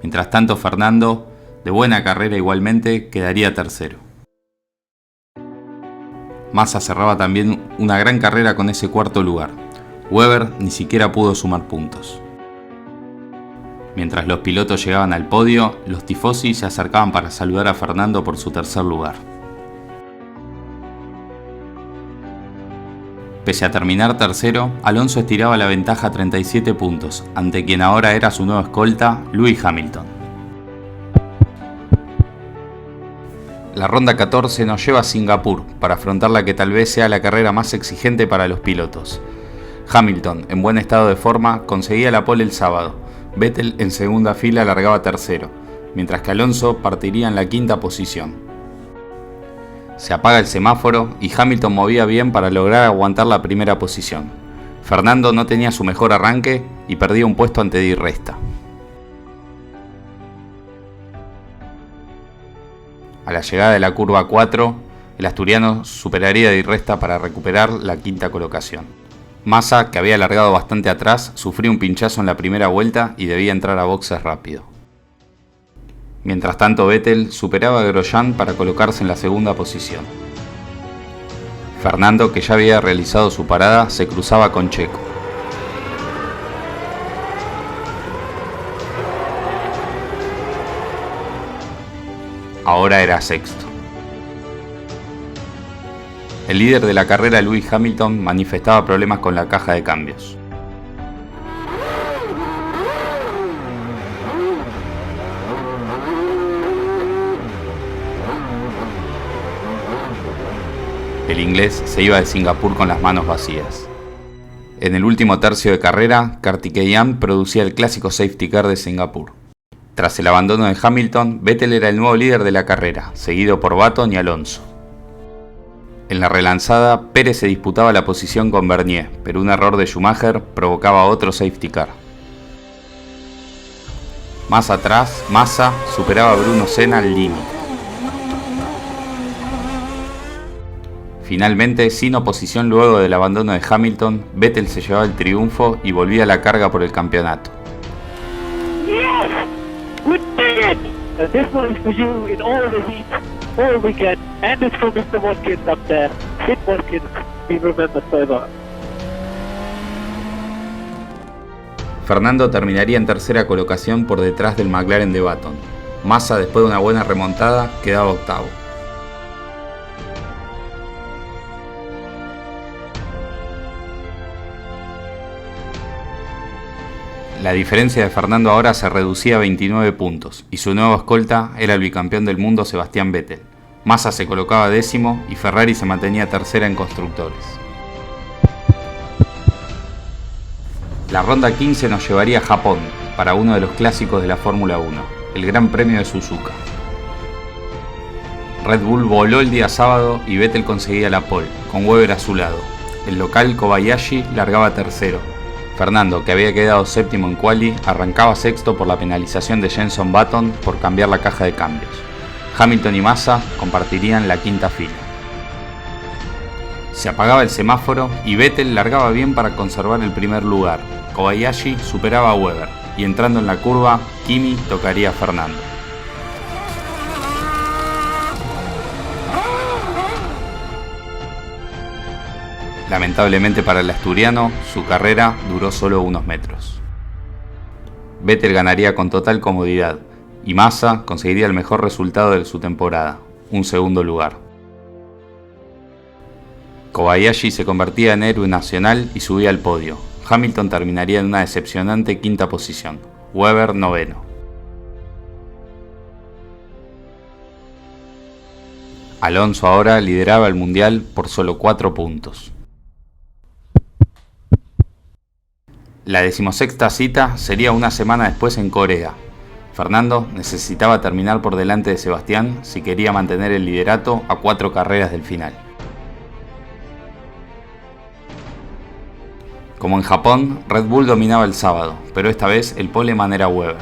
Mientras tanto, Fernando, de buena carrera igualmente, quedaría tercero. Massa cerraba también una gran carrera con ese cuarto lugar. Webber ni siquiera pudo sumar puntos. Mientras los pilotos llegaban al podio, los tifosi se acercaban para saludar a Fernando por su tercer lugar. Pese a terminar tercero, Alonso estiraba la ventaja a 37 puntos, ante quien ahora era su nuevo escolta, Lewis Hamilton. La ronda 14 nos lleva a Singapur para afrontar la que tal vez sea la carrera más exigente para los pilotos. Hamilton, en buen estado de forma, conseguía la pole el sábado. Vettel en segunda fila largaba tercero, mientras que Alonso partiría en la quinta posición. Se apaga el semáforo y Hamilton movía bien para lograr aguantar la primera posición. Fernando no tenía su mejor arranque y perdía un puesto ante Di Resta. A la llegada de la curva 4, el asturiano superaría a Di Resta para recuperar la quinta colocación. Massa, que había largado bastante atrás, sufrió un pinchazo en la primera vuelta y debía entrar a boxes rápido. Mientras tanto, Vettel superaba a Grosjean para colocarse en la segunda posición. Fernando, que ya había realizado su parada, se cruzaba con Checo. Ahora era sexto. El líder de la carrera, Lewis Hamilton, manifestaba problemas con la caja de cambios. El inglés se iba de Singapur con las manos vacías. En el último tercio de carrera, Karthikeyan producía el clásico safety car de Singapur. Tras el abandono de Hamilton, Vettel era el nuevo líder de la carrera, seguido por Button y Alonso. En la relanzada, Pérez se disputaba la posición con Bernier, pero un error de Schumacher provocaba otro safety car. Más atrás, Massa superaba a Bruno Senna al límite. Finalmente, sin oposición luego del abandono de Hamilton, Vettel se llevaba el triunfo y volvía a la carga por el campeonato. Yes! We did it! This one is for you in all the heat, all weekend, and it's for Mr. Watkins up there. Sid Watkins, be remembered forever. Fernando terminaría en tercera colocación por detrás del McLaren de Button. Massa, después de una buena remontada, quedaba octavo. La diferencia de Fernando ahora se reducía a 29 puntos y su nuevo escolta era el bicampeón del mundo Sebastián Vettel. Massa se colocaba décimo y Ferrari se mantenía tercera en constructores. La ronda 15 nos llevaría a Japón para uno de los clásicos de la Fórmula 1, el Gran Premio de Suzuka. Red Bull voló el día sábado y Vettel conseguía la pole, con Webber a su lado. El local Kobayashi largaba tercero. Fernando, que había quedado séptimo en quali, arrancaba sexto por la penalización de Jenson Button por cambiar la caja de cambios. Hamilton y Massa compartirían la quinta fila. Se apagaba el semáforo y Vettel largaba bien para conservar el primer lugar. Kobayashi superaba a Webber y entrando en la curva, Kimi tocaría a Fernando. Lamentablemente para el asturiano, su carrera duró solo unos metros. Vettel ganaría con total comodidad y Massa conseguiría el mejor resultado de su temporada, un segundo lugar. Kobayashi se convertía en héroe nacional y subía al podio. Hamilton terminaría en una decepcionante quinta posición, Webber noveno. Alonso ahora lideraba el mundial por solo 4 puntos. La 16ª cita sería una semana después en Corea. Fernando necesitaba terminar por delante de Sebastián si quería mantener el liderato a 4 carreras del final. Como en Japón, Red Bull dominaba el sábado, pero esta vez el poleman era Webber.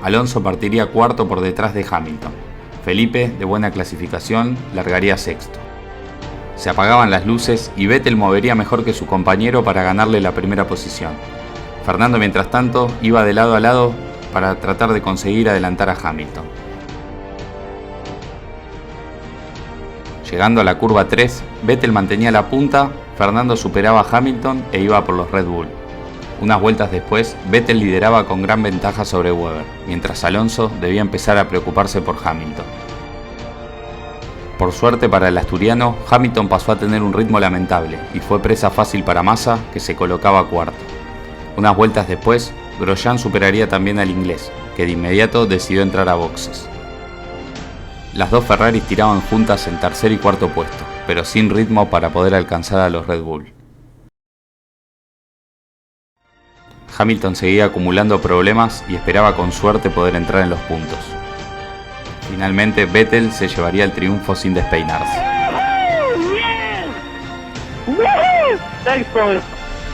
Alonso partiría cuarto por detrás de Hamilton. Felipe, de buena clasificación, largaría sexto. Se apagaban las luces y Vettel movería mejor que su compañero para ganarle la primera posición. Fernando, mientras tanto, iba de lado a lado para tratar de conseguir adelantar a Hamilton. Llegando a la curva 3, Vettel mantenía la punta, Fernando superaba a Hamilton e iba por los Red Bull. Unas vueltas después, Vettel lideraba con gran ventaja sobre Webber, mientras Alonso debía empezar a preocuparse por Hamilton. Por suerte para el asturiano, Hamilton pasó a tener un ritmo lamentable y fue presa fácil para Massa, que se colocaba cuarto. Unas vueltas después, Grosjean superaría también al inglés, que de inmediato decidió entrar a boxes. Las dos Ferraris tiraban juntas en tercer y cuarto puesto, pero sin ritmo para poder alcanzar a los Red Bull. Hamilton seguía acumulando problemas y esperaba con suerte poder entrar en los puntos. Finalmente, Vettel se llevaría el triunfo sin despeinarse. Thanks, boys.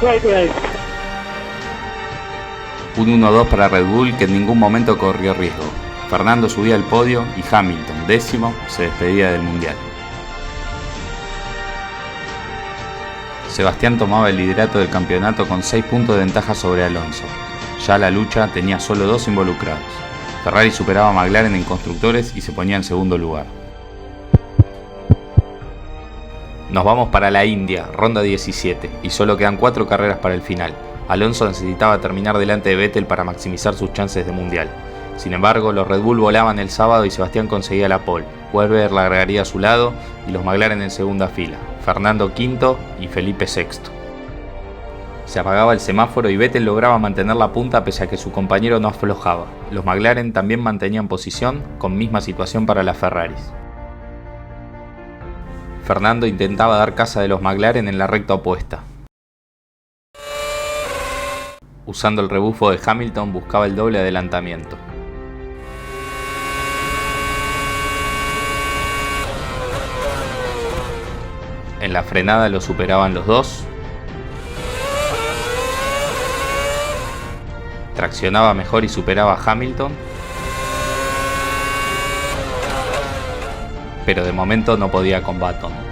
Great race. Un 1-2 para Red Bull que en ningún momento corrió riesgo. Fernando subía al podio y Hamilton, décimo, se despedía del mundial. Sebastián tomaba el liderato del campeonato con 6 puntos de ventaja sobre Alonso. Ya la lucha tenía solo 2 involucrados. Ferrari superaba a McLaren en constructores y se ponía en segundo lugar. Nos vamos para la India, ronda 17, y solo quedan 4 carreras para el final. Alonso necesitaba terminar delante de Vettel para maximizar sus chances de mundial. Sin embargo, los Red Bull volaban el sábado y Sebastián conseguía la pole. Webber la agregaría a su lado y los McLaren en segunda fila. Fernando quinto y Felipe sexto. Se apagaba el semáforo y Vettel lograba mantener la punta pese a que su compañero no aflojaba. Los McLaren también mantenían posición, con misma situación para las Ferraris. Fernando intentaba dar caza de los McLaren en la recta opuesta. Usando el rebufo de Hamilton buscaba el doble adelantamiento. En la frenada lo superaban los dos. Traccionaba mejor y superaba a Hamilton. Pero de momento no podía con Button.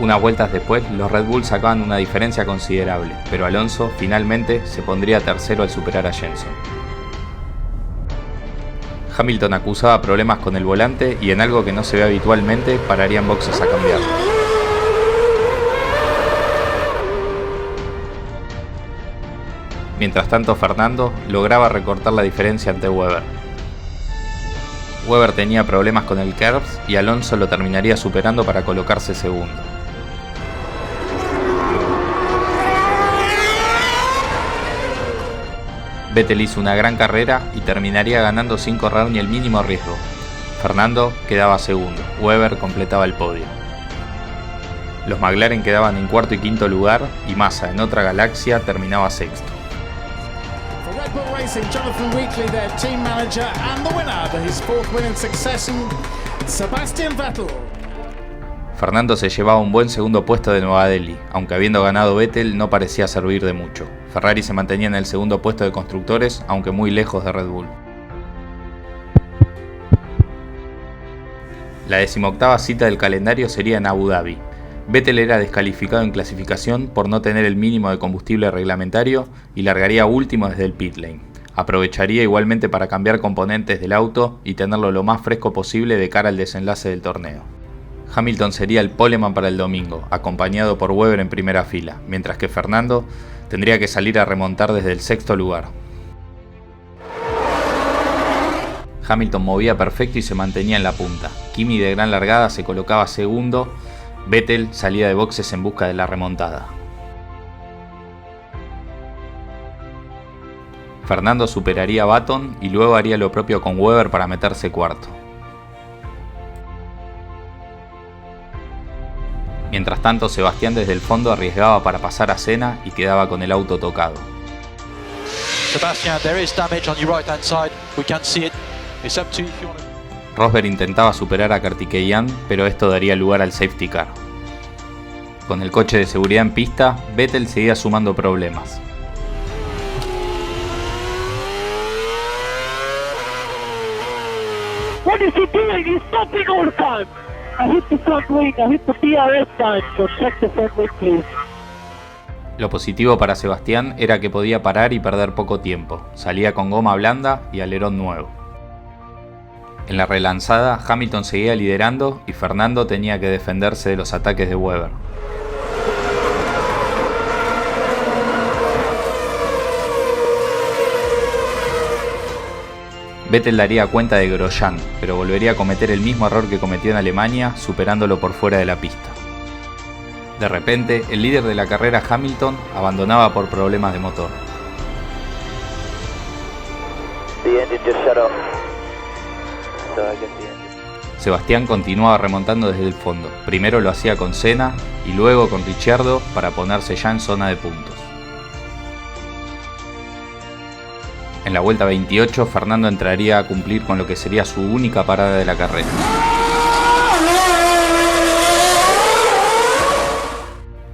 Unas vueltas después, los Red Bull sacaban una diferencia considerable, pero Alonso finalmente se pondría tercero al superar a Jenson. Hamilton acusaba problemas con el volante y en algo que no se ve habitualmente, pararía en boxes a cambiarlo. Mientras tanto, Fernando lograba recortar la diferencia ante Webber. Webber tenía problemas con el Kerbs y Alonso lo terminaría superando para colocarse segundo. Vettel hizo una gran carrera y terminaría ganando sin correr ni el mínimo riesgo. Fernando quedaba segundo, Webber completaba el podio. Los McLaren quedaban en cuarto y quinto lugar y Massa, en otra galaxia, terminaba sexto. Red Bull Racing, Jonathan Wheatley, their team manager, and the winner for his 4th win in succession, Sebastian Vettel. Fernando se llevaba un buen segundo puesto de Nueva Delhi, aunque habiendo ganado Vettel no parecía servir de mucho. Ferrari se mantenía en el segundo puesto de constructores, aunque muy lejos de Red Bull. La 18ª cita del calendario sería en Abu Dhabi. Vettel era descalificado en clasificación por no tener el mínimo de combustible reglamentario y largaría último desde el pit lane. Aprovecharía igualmente para cambiar componentes del auto y tenerlo lo más fresco posible de cara al desenlace del torneo. Hamilton sería el poleman para el domingo, acompañado por Webber en primera fila, mientras que Fernando tendría que salir a remontar desde el sexto lugar. Hamilton movía perfecto y se mantenía en la punta. Kimi de gran largada se colocaba segundo. Vettel salía de boxes en busca de la remontada. Fernando superaría a Button y luego haría lo propio con Webber para meterse cuarto. Mientras tanto, Sebastián desde el fondo arriesgaba para pasar a Senna y quedaba con el auto tocado. Sebastian, there is damage on your right hand side. We can see it. It's up to you if you want to... Rosberg intentaba superar a Kartikeyan, pero esto daría lugar al safety car. Con el coche de seguridad en pista, Vettel seguía sumando problemas. What is he doing? He's stopping all the time. I hit the front wing. I hit the DRS line. So check the front wing, please. Lo positivo para Sebastián era que podía parar y perder poco tiempo. Salía con goma blanda y alerón nuevo. En la relanzada, Hamilton seguía liderando y Fernando tenía que defenderse de los ataques de Webber. Vettel daría cuenta de Grosjean, pero volvería a cometer el mismo error que cometió en Alemania, superándolo por fuera de la pista. De repente, el líder de la carrera, Hamilton, abandonaba por problemas de motor. Sebastián continuaba remontando desde el fondo. Primero lo hacía con Senna y luego con Ricciardo para ponerse ya en zona de puntos. En la vuelta 28, Fernando entraría a cumplir con lo que sería su única parada de la carrera.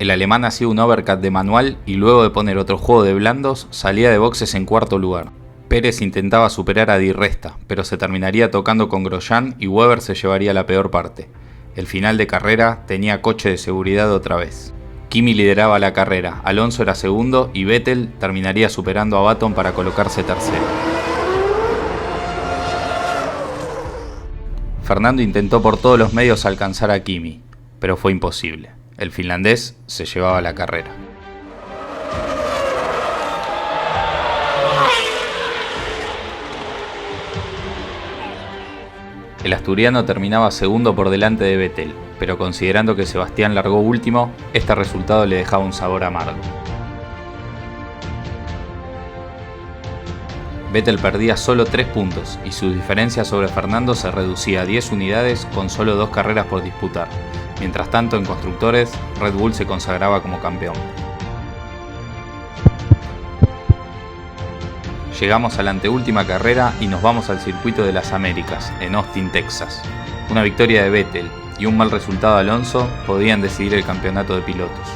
El alemán hacía un overcut de manual y luego de poner otro juego de blandos, salía de boxes en cuarto lugar. Pérez intentaba superar a Di Resta, pero se terminaría tocando con Grosjean y Webber se llevaría la peor parte. El final de carrera tenía coche de seguridad otra vez. Kimi lideraba la carrera, Alonso era segundo y Vettel terminaría superando a Button para colocarse tercero. Fernando intentó por todos los medios alcanzar a Kimi, pero fue imposible. El finlandés se llevaba la carrera. El asturiano terminaba segundo por delante de Vettel, pero considerando que Sebastián largó último, este resultado le dejaba un sabor amargo. Vettel perdía solo 3 puntos y su diferencia sobre Fernando se reducía a 10 unidades con solo 2 carreras por disputar. Mientras tanto, en constructores, Red Bull se consagraba como campeón. Llegamos a la anteúltima carrera y nos vamos al circuito de las Américas, en Austin, Texas. Una victoria de Vettel y un mal resultado de Alonso podían decidir el campeonato de pilotos.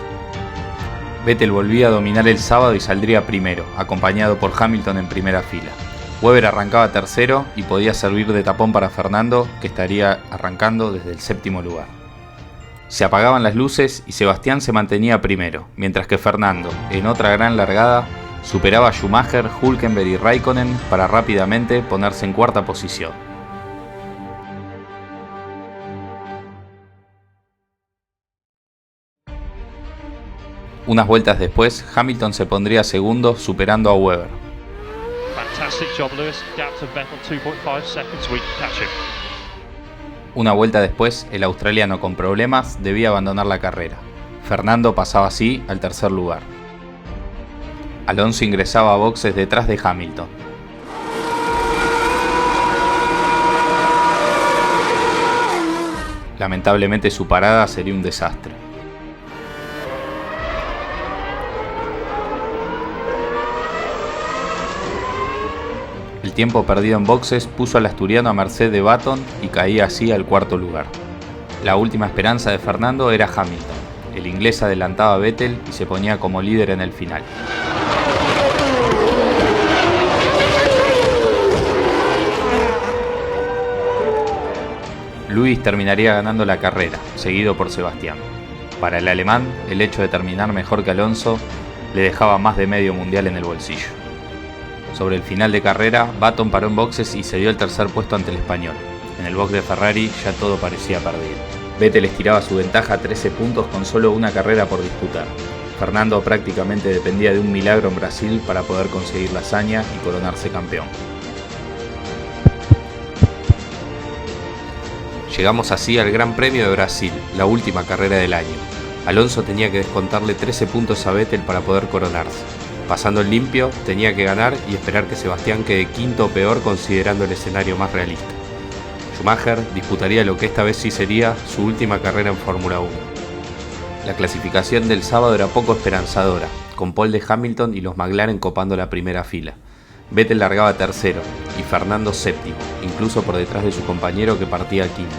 Vettel volvía a dominar el sábado y saldría primero, acompañado por Hamilton en primera fila. Webber arrancaba tercero y podía servir de tapón para Fernando, que estaría arrancando desde el séptimo lugar. Se apagaban las luces y Sebastián se mantenía primero, mientras que Fernando, en otra gran largada, superaba a Schumacher, Hülkenberg y Raikkonen para rápidamente ponerse en cuarta posición. Unas vueltas después, Hamilton se pondría segundo superando a Webber. Fantastic job, Lewis. Gap to Vettel 2.5 seconds. We can catch him. Una vuelta después, el australiano con problemas debía abandonar la carrera. Fernando pasaba así al tercer lugar. Alonso ingresaba a boxes detrás de Hamilton. Lamentablemente su parada sería un desastre. El tiempo perdido en boxes puso al asturiano a merced de Button y caía así al cuarto lugar. La última esperanza de Fernando era Hamilton. El inglés adelantaba a Vettel y se ponía como líder en el final. Lewis terminaría ganando la carrera, seguido por Sebastián. Para el alemán, el hecho de terminar mejor que Alonso le dejaba más de medio mundial en el bolsillo. Sobre el final de carrera, Button paró en boxes y cedió el tercer puesto ante el español. En el box de Ferrari ya todo parecía perdido. Vettel estiraba su ventaja a 13 puntos con solo una carrera por disputar. Fernando prácticamente dependía de un milagro en Brasil para poder conseguir la hazaña y coronarse campeón. Llegamos así al Gran Premio de Brasil, la última carrera del año. Alonso tenía que descontarle 13 puntos a Vettel para poder coronarse. Pasando el limpio, tenía que ganar y esperar que Sebastián quede quinto o peor considerando el escenario más realista. Schumacher disputaría lo que esta vez sí sería su última carrera en Fórmula 1. La clasificación del sábado era poco esperanzadora, con pole de Hamilton y los McLaren copando la primera fila. Vettel largaba tercero y Fernando séptimo, incluso por detrás de su compañero que partía quinto.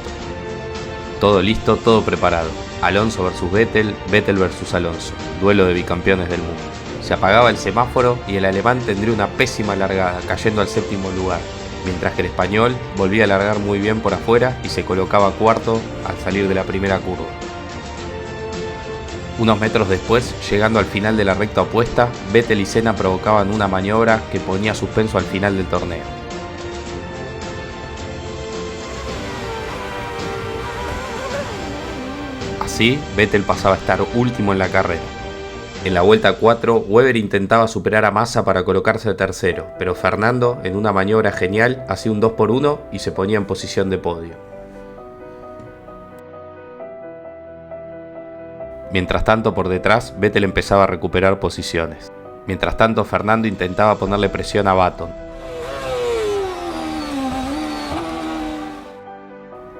Todo listo, todo preparado. Alonso versus Vettel, Vettel versus Alonso, duelo de bicampeones del mundo. Se apagaba el semáforo y el alemán tendría una pésima largada, cayendo al séptimo lugar, mientras que el español volvía a largar muy bien por afuera y se colocaba cuarto al salir de la primera curva. Unos metros después, llegando al final de la recta opuesta, Vettel y Senna provocaban una maniobra que ponía suspenso al final del torneo. Así, Vettel pasaba a estar último en la carrera. En la vuelta 4, Webber intentaba superar a Massa para colocarse tercero, pero Fernando, en una maniobra genial, hacía un 2x1 y se ponía en posición de podio. Mientras tanto, por detrás, Vettel empezaba a recuperar posiciones. Mientras tanto, Fernando intentaba ponerle presión a Button.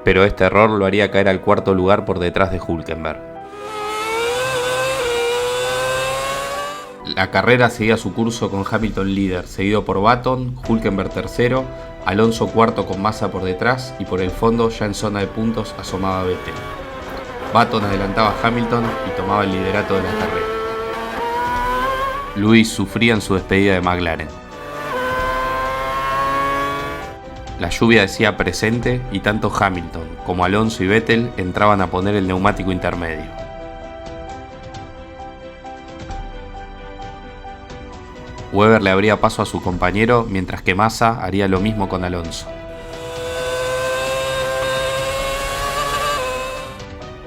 Pero este error lo haría caer al cuarto lugar por detrás de Hülkenberg. La carrera seguía su curso con Hamilton líder, seguido por Button, Hülkenberg tercero, Alonso cuarto con Massa por detrás y por el fondo, ya en zona de puntos, asomaba Vettel. Button adelantaba a Hamilton y tomaba el liderato de la carrera. Lewis sufría en su despedida de McLaren. La lluvia decía presente y tanto Hamilton como Alonso y Vettel entraban a poner el neumático intermedio. Webber le abría paso a su compañero, mientras que Massa haría lo mismo con Alonso.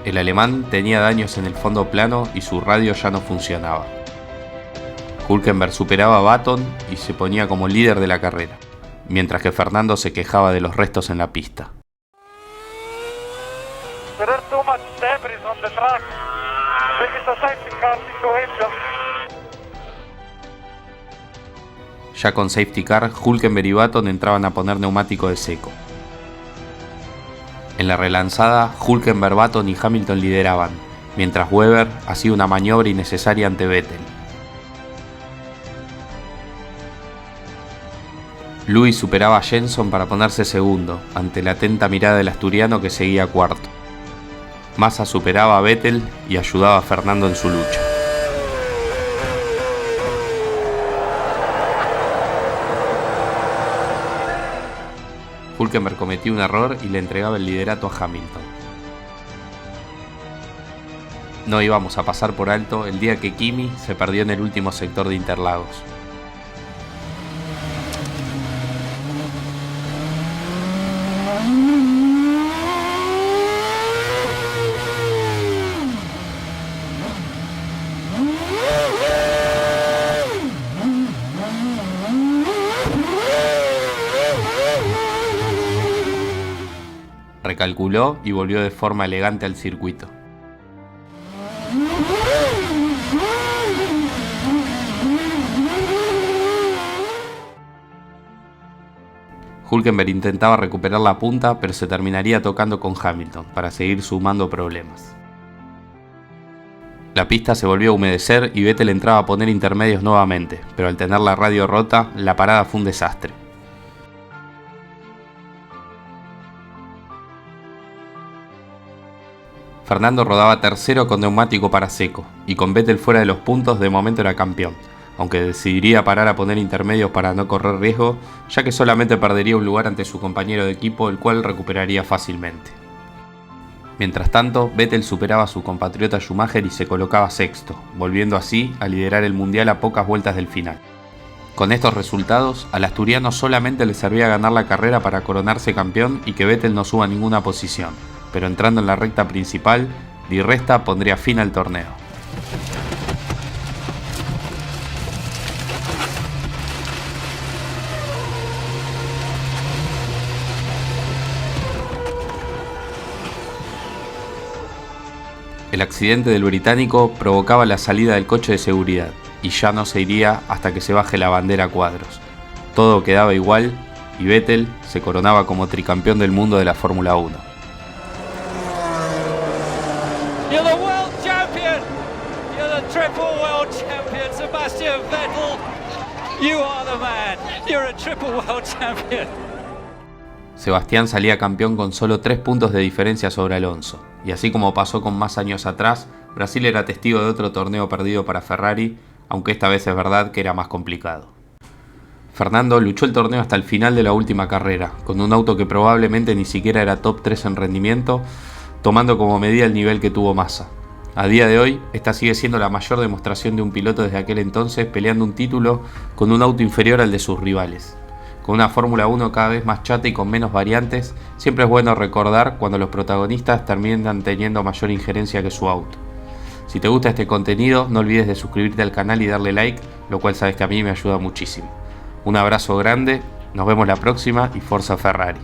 El alemán tenía daños en el fondo plano y su radio ya no funcionaba. Hülkenberg superaba a Button y se ponía como líder de la carrera, mientras que Fernando se quejaba de los restos en la pista. Ya con safety car, Hülkenberg y Button entraban a poner neumático de seco. En la relanzada, Hülkenberg, Button y Hamilton lideraban, mientras Webber hacía una maniobra innecesaria ante Vettel. Lewis superaba a Jenson para ponerse segundo, ante la atenta mirada del asturiano que seguía cuarto. Massa superaba a Vettel y ayudaba a Fernando en su lucha. Hülkenberg cometió un error y le entregaba el liderato a Hamilton. No íbamos a pasar por alto el día que Kimi se perdió en el último sector de Interlagos. Recalculó y volvió de forma elegante al circuito. Hülkenberg intentaba recuperar la punta, pero se terminaría tocando con Hamilton para seguir sumando problemas. La pista se volvió a humedecer y Vettel entraba a poner intermedios nuevamente, pero al tener la radio rota, la parada fue un desastre. Fernando rodaba tercero con neumático para seco, y con Vettel fuera de los puntos de momento era campeón, aunque decidiría parar a poner intermedios para no correr riesgo, ya que solamente perdería un lugar ante su compañero de equipo, el cual recuperaría fácilmente. Mientras tanto, Vettel superaba a su compatriota Schumacher y se colocaba sexto, volviendo así a liderar el mundial a pocas vueltas del final. Con estos resultados, al asturiano solamente le servía ganar la carrera para coronarse campeón y que Vettel no suba ninguna posición, pero entrando en la recta principal, Di Resta pondría fin al torneo. El accidente del británico provocaba la salida del coche de seguridad, y ya no se iría hasta que se baje la bandera a cuadros. Todo quedaba igual y Vettel se coronaba como tricampeón del mundo de la Fórmula 1. You're the world champion! You're the triple world champion, Sebastian Vettel! You are the man! You're a triple world champion! Sebastián salía campeón con solo 3 puntos de diferencia sobre Alonso, y así como pasó con más años atrás, Brasil era testigo de otro torneo perdido para Ferrari, aunque esta vez es verdad que era más complicado. Fernando luchó el torneo hasta el final de la última carrera, con un auto que probablemente ni siquiera era top 3 en rendimiento, tomando como medida el nivel que tuvo Massa. A día de hoy, esta sigue siendo la mayor demostración de un piloto desde aquel entonces peleando un título con un auto inferior al de sus rivales. Con una Fórmula 1 cada vez más chata y con menos variantes, siempre es bueno recordar cuando los protagonistas terminan teniendo mayor injerencia que su auto. Si te gusta este contenido, no olvides de suscribirte al canal y darle like, lo cual sabes que a mí me ayuda muchísimo. Un abrazo grande, nos vemos la próxima y Forza Ferrari.